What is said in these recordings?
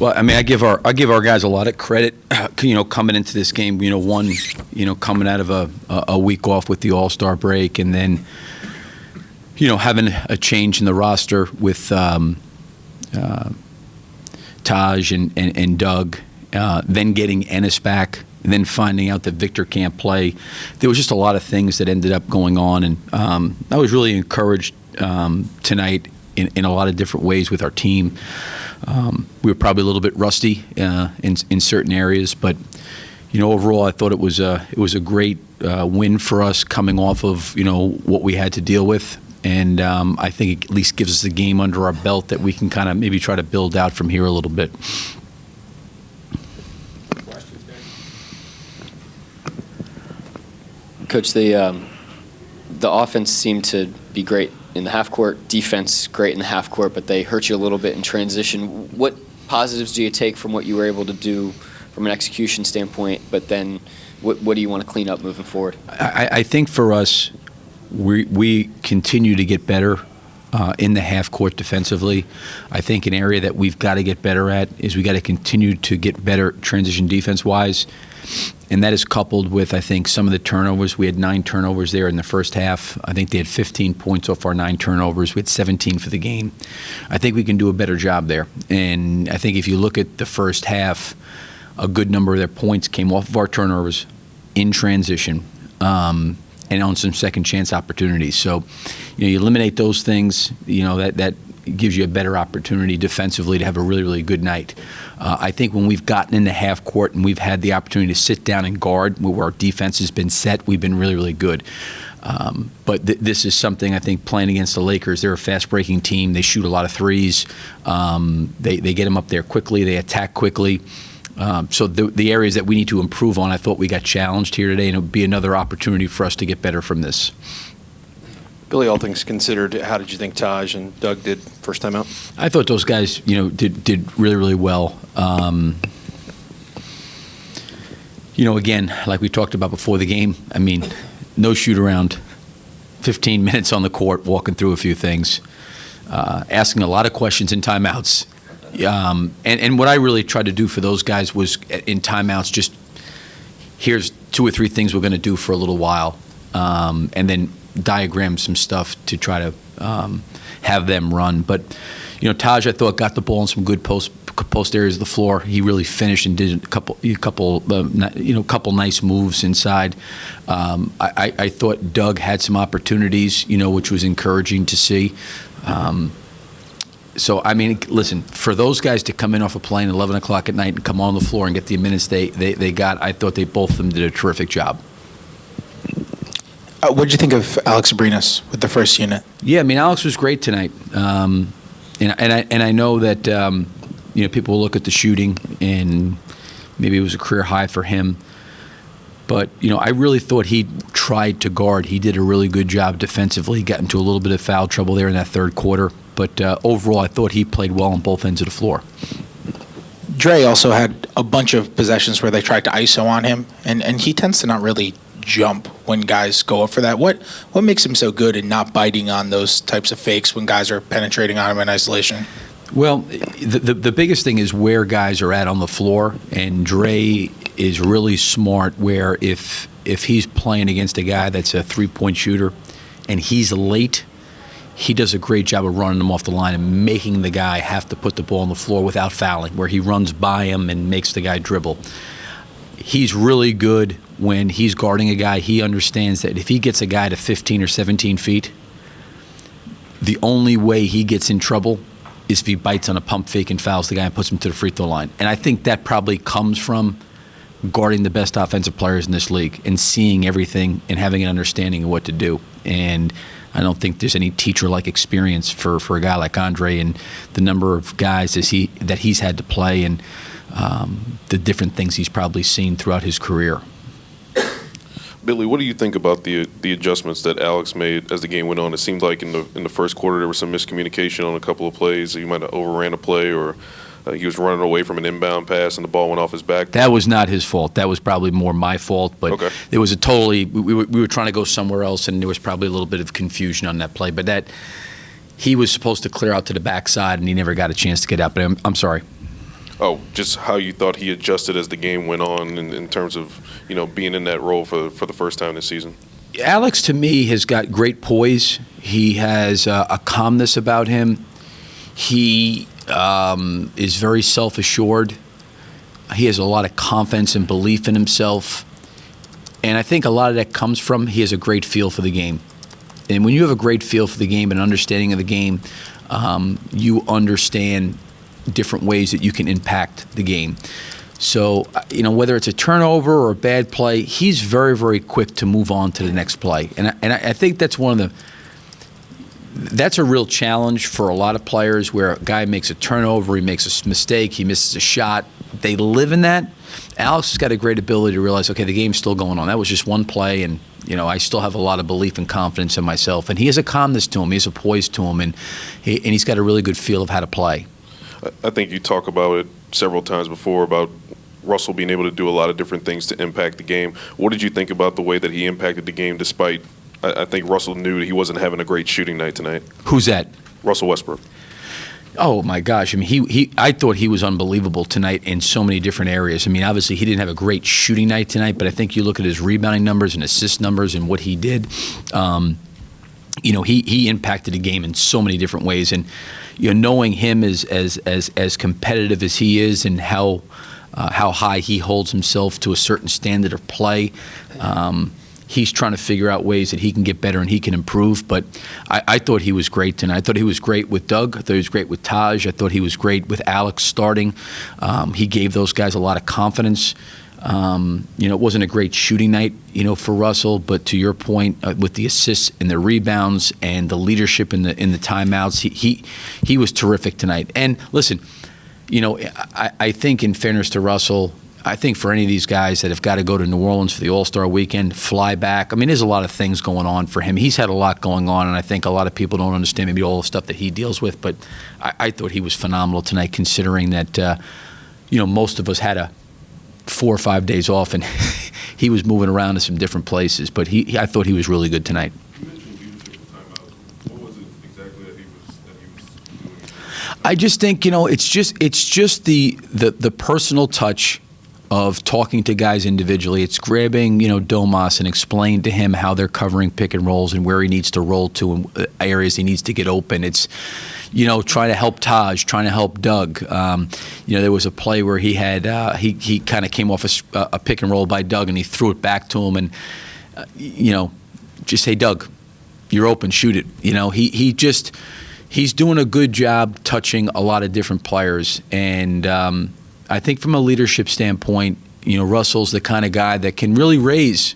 Well, I mean, I give our guys a lot of credit, coming into this game. One, coming out of a week off with the All-Star break, and then, having a change in the roster with Taj and Doug, then getting Ennis back, and then finding out that Victor can't play. There was just a lot of things that ended up going on, and I was really encouraged tonight in a lot of different ways with our team. We were probably a little bit rusty in certain areas, but overall, I thought it was a great win for us coming off of what we had to deal with, and I think it at least gives us a game under our belt that we can kind of maybe try to build out from here a little bit. Coach, the offense seemed to be great in the half court, defense great in the half court, but they hurt you a little bit in transition. What positives do you take from what you were able to do from an execution standpoint, but then what do you want to clean up moving forward? I think for us, we continue to get better in the half court defensively. I think an area that we've got to get better at is we got to continue to get better transition defense-wise. And that is coupled with, I think, some of the turnovers. We had 9 turnovers there in the first half. I think they had 15 points off our 9 turnovers. We had 17 for the game. I think we can do a better job there. And I think if you look at the first half, a good number of their points came off of our turnovers in transition and on some second chance opportunities. So, you eliminate those things, that gives you a better opportunity defensively to have a really, really good night. I think when we've gotten into half court and we've had the opportunity to sit down and guard where our defense has been set, we've been really, really good. But this is something I think playing against the Lakers, they're a fast-breaking team. They shoot a lot of threes. They get them up there quickly. They attack quickly. So the areas that we need to improve on, I thought we got challenged here today, and it would be another opportunity for us to get better from this. Billy, all things considered, how did you think Taj and Doug did first time out? I thought those guys, did really, really well. Again, like we talked about before the game, I mean, no shoot around, 15 minutes on the court, walking through a few things, asking a lot of questions in timeouts. And what I really tried to do for those guys was in timeouts, just here's 2 or 3 things we're going to do for a little while, and then diagram some stuff to try to have them run. But Taj, I thought, got the ball in some good post areas of the floor. He really finished and did a couple nice moves inside. I thought Doug had some opportunities, which was encouraging to see. So, I mean, listen, for those guys to come in off a plane at 11 o'clock at night and come on the floor and get the minutes they got, I thought both of them did a terrific job. What did you think of Alex Abrines with the first unit? Yeah, I mean, Alex was great tonight, and I know that people will look at the shooting and maybe it was a career high for him, but I really thought he tried to guard. He did a really good job defensively. He got into a little bit of foul trouble there in that third quarter, but overall, I thought he played well on both ends of the floor. Dre also had a bunch of possessions where they tried to ISO on him, and he tends to not really jump when guys go up for that. What makes him so good in not biting on those types of fakes when guys are penetrating on him in isolation? Well, the biggest thing is where guys are at on the floor, and Dre is really smart where if he's playing against a guy that's a three-point shooter and he's late, he does a great job of running him off the line and making the guy have to put the ball on the floor without fouling, where he runs by him and makes the guy dribble. He's really good when he's guarding a guy. He understands that if he gets a guy to 15 or 17 feet, the only way he gets in trouble is if he bites on a pump fake and fouls the guy and puts him to the free throw line. And I think that probably comes from guarding the best offensive players in this league and seeing everything and having an understanding of what to do. And I don't think there's any teacher-like experience for a guy like Andre and the number of guys that he's had to play and the different things he's probably seen throughout his career. Billy, what do you think about the adjustments that Alex made as the game went on? It seemed like in the first quarter there was some miscommunication on a couple of plays. He might have overran a play, or he was running away from an inbound pass and the ball went off his back. That was not his fault. That was probably more my fault. But okay. There was we were trying to go somewhere else, and there was probably a little bit of confusion on that play. But that he was supposed to clear out to the backside, and he never got a chance to get out. But I'm sorry. Oh, just how you thought he adjusted as the game went on in terms of, being in that role for the first time this season. Alex, to me, has got great poise. He has a calmness about him. He is very self-assured. He has a lot of confidence and belief in himself. And I think a lot of that comes from he has a great feel for the game. And when you have a great feel for the game and understanding of the game, you understand different ways that you can impact the game. So, whether it's a turnover or a bad play, he's very, very quick to move on to the next play. And I think that's that's a real challenge for a lot of players, where a guy makes a turnover, he makes a mistake, he misses a shot. They live in that. Alex has got a great ability to realize, okay, the game's still going on. That was just one play, and I still have a lot of belief and confidence in myself. And he has a calmness to him, he has a poise to him, and he's got a really good feel of how to play. I think you talk about it several times before about Russell being able to do a lot of different things to impact the game. What did you think about the way that he impacted the game, despite I think Russell knew that he wasn't having a great shooting night tonight? Who's that? Russell Westbrook. Oh my gosh! I mean, I thought he was unbelievable tonight in so many different areas. I mean, obviously he didn't have a great shooting night tonight, but I think you look at his rebounding numbers and assist numbers and what he did. He impacted the game in so many different ways, and knowing him as competitive as he is, and how high he holds himself to a certain standard of play. He's trying to figure out ways that he can get better and he can improve. But I thought he was great tonight. I thought he was great with Doug. I thought he was great with Taj. I thought he was great with Alex starting. He gave those guys a lot of confidence. It wasn't a great shooting night, for Russell. But to your point, with the assists and the rebounds and the leadership in the timeouts, he was terrific tonight. And listen, I think, in fairness to Russell, I think for any of these guys that have got to go to New Orleans for the All-Star weekend, fly back, I mean, there's a lot of things going on for him. He's had a lot going on, and I think a lot of people don't understand maybe all the stuff that he deals with. But I thought he was phenomenal tonight, considering that, most of us had 4 or 5 days off, and he was moving around to some different places. But I thought he was really good tonight. You mentioned leadership and timeout. What was it exactly that he was doing? I just think, it's just the personal touch of talking to guys individually. It's grabbing, Domas and explain to him how they're covering pick and rolls and where he needs to roll to and areas he needs to get open. It's, trying to help Taj, trying to help Doug. There was a play where he had he kind of came off a pick and roll by Doug, and he threw it back to him, and just say, Doug, you're open, shoot it. He's doing a good job touching a lot of different players, and I think from a leadership standpoint, Russell's the kind of guy that can really raise.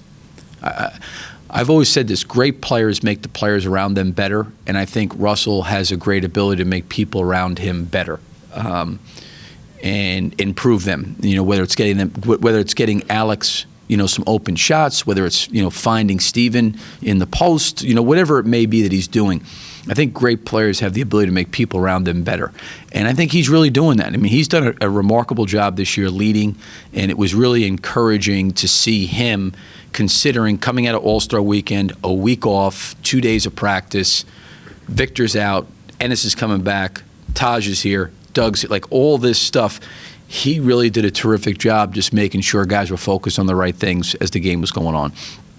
I've always said this: great players make the players around them better, and I think Russell has a great ability to make people around him better and improve them. Whether it's getting Alex, some open shots, whether it's finding Steven in the post, whatever it may be that he's doing. I think great players have the ability to make people around them better. And I think he's really doing that. I mean, he's done a remarkable job this year leading, and it was really encouraging to see him, considering coming out of All-Star weekend, a week off, 2 days of practice, Victor's out, Ennis is coming back, Taj is here, Doug's, like all this stuff. He really did a terrific job just making sure guys were focused on the right things as the game was going on.